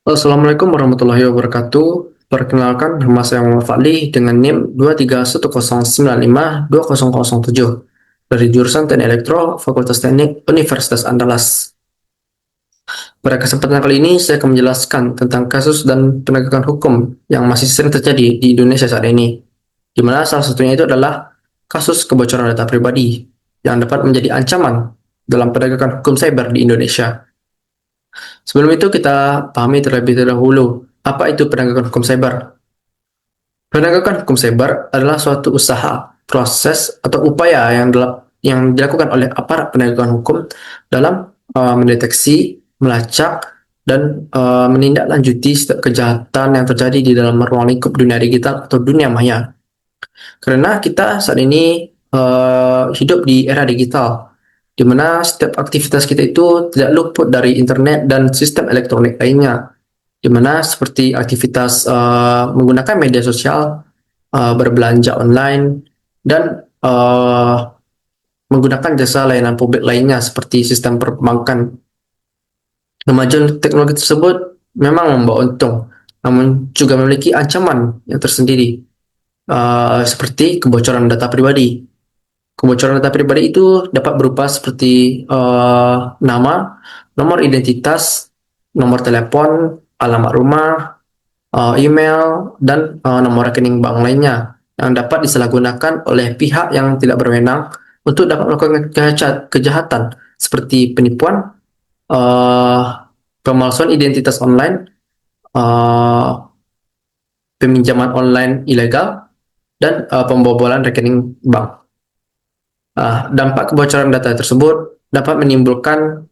Assalamualaikum warahmatullahi wabarakatuh. Perkenalkan, nama saya Muhammad Fadli dengan NIM 23109520007 dari jurusan Teknik Elektro, Fakultas Teknik, Universitas Andalas. Pada kesempatan kali ini, saya akan menjelaskan tentang kasus dan penegakan hukum yang masih sering terjadi di Indonesia saat ini, di mana salah satunya itu adalah kasus kebocoran data pribadi yang dapat menjadi ancaman dalam penegakan hukum cyber di Indonesia. Sebelum itu kita pahami terlebih dahulu apa itu penegakan hukum cyber. Penegakan hukum cyber adalah suatu usaha, proses, atau upaya yang dilakukan oleh aparat penegakan hukum dalam mendeteksi, melacak, dan menindaklanjuti setiap kejahatan yang terjadi di dalam ruang lingkup dunia digital atau dunia maya. Karena kita saat ini hidup di era digital, di mana setiap aktivitas kita itu tidak luput dari internet dan sistem elektronik lainnya, di mana seperti aktivitas menggunakan media sosial, berbelanja online, dan menggunakan jasa layanan publik lainnya seperti sistem perbankan. Kemajuan teknologi tersebut memang membawa untung, namun juga memiliki ancaman yang tersendiri, seperti kebocoran data pribadi. Kebocoran data pribadi itu dapat berupa seperti nama, nomor identitas, nomor telepon, alamat rumah, email, dan nomor rekening bank lainnya yang dapat disalahgunakan oleh pihak yang tidak berwenang untuk dapat melakukan kejahatan seperti penipuan, pemalsuan identitas online, peminjaman online ilegal, dan pembobolan rekening bank. Dampak kebocoran data tersebut dapat menimbulkan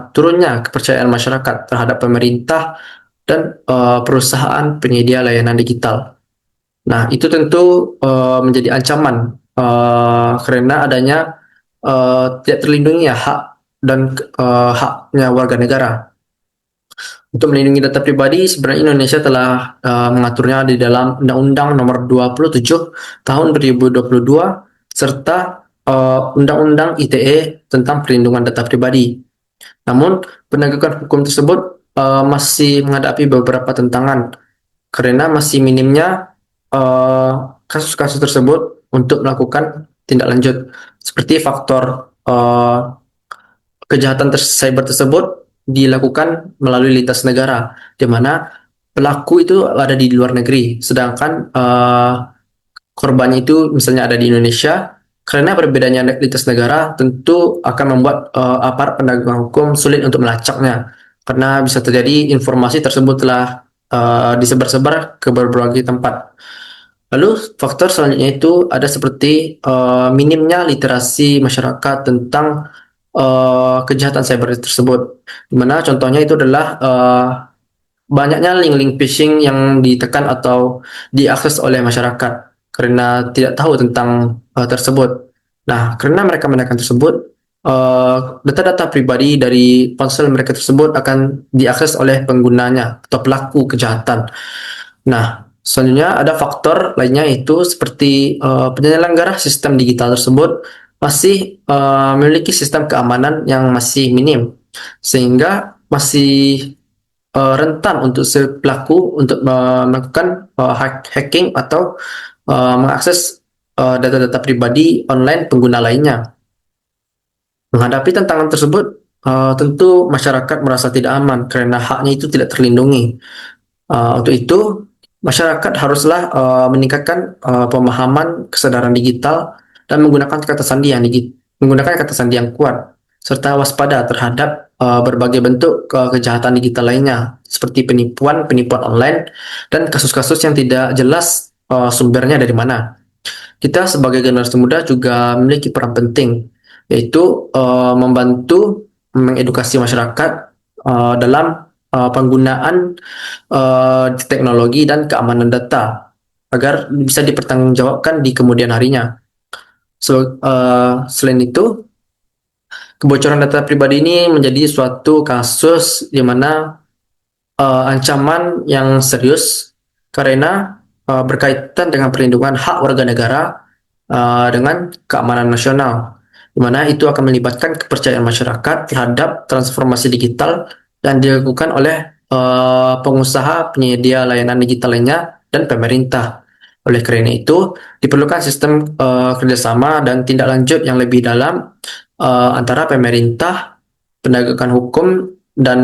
turunnya kepercayaan masyarakat terhadap pemerintah dan perusahaan penyedia layanan digital. Nah, itu tentu menjadi ancaman karena adanya tidak terlindunginya hak dan haknya warga negara. Untuk melindungi data pribadi, sebenarnya Indonesia telah mengaturnya di dalam Undang-Undang Nomor 27 Tahun 2022 serta Undang-Undang ITE tentang perlindungan data pribadi. Namun, penegakan hukum tersebut masih menghadapi beberapa tantangan karena masih minimnya kasus-kasus tersebut untuk melakukan tindak lanjut, seperti faktor kejahatan cyber tersebut dilakukan melalui lintas negara, di mana pelaku itu ada di luar negeri, sedangkan korbannya itu misalnya ada di Indonesia. Karena perbedaannya lintas negara tentu akan membuat aparat penegak hukum sulit untuk melacaknya, karena bisa terjadi informasi tersebut telah disebar-sebar ke berbagai tempat. Lalu faktor selanjutnya itu ada seperti minimnya literasi masyarakat tentang kejahatan cyber tersebut, dimana contohnya itu adalah banyaknya link-link phishing yang ditekan atau diakses oleh masyarakat karena tidak tahu tentang tersebut. Nah, karena mereka menekan tersebut, data-data pribadi dari ponsel mereka tersebut akan diakses oleh penggunanya atau pelaku kejahatan. Nah, selanjutnya ada faktor lainnya itu seperti penyelenggara sistem digital tersebut masih memiliki sistem keamanan yang masih minim, sehingga masih rentan untuk si pelaku untuk melakukan hacking atau mengakses data-data pribadi online pengguna lainnya. Menghadapi tantangan tersebut, tentu masyarakat merasa tidak aman karena haknya itu tidak terlindungi. Untuk itu, masyarakat haruslah meningkatkan pemahaman kesadaran digital dan menggunakan kata sandi yang kuat, serta waspada terhadap berbagai bentuk kejahatan digital lainnya, seperti penipuan online, dan kasus-kasus yang tidak jelas sumbernya dari mana. Kita sebagai generasi muda juga memiliki peran penting, yaitu membantu mengedukasi masyarakat dalam penggunaan teknologi dan keamanan data, agar bisa dipertanggungjawabkan di kemudian harinya. Selain itu, kebocoran data pribadi ini menjadi suatu kasus di mana ancaman yang serius karena berkaitan dengan perlindungan hak warga negara dengan keamanan nasional, di mana itu akan melibatkan kepercayaan masyarakat terhadap transformasi digital yang dilakukan oleh pengusaha penyedia layanan digital lainnya dan pemerintah. Oleh karena itu, diperlukan sistem kerjasama dan tindak lanjut yang lebih dalam antara pemerintah, penegakan hukum, dan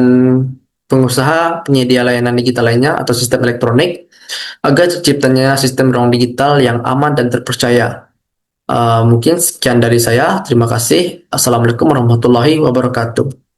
pengusaha penyedia layanan digital lainnya atau sistem elektronik agar terciptanya sistem ruang digital yang aman dan terpercaya. Mungkin sekian dari saya. Terima kasih. Assalamualaikum warahmatullahi wabarakatuh.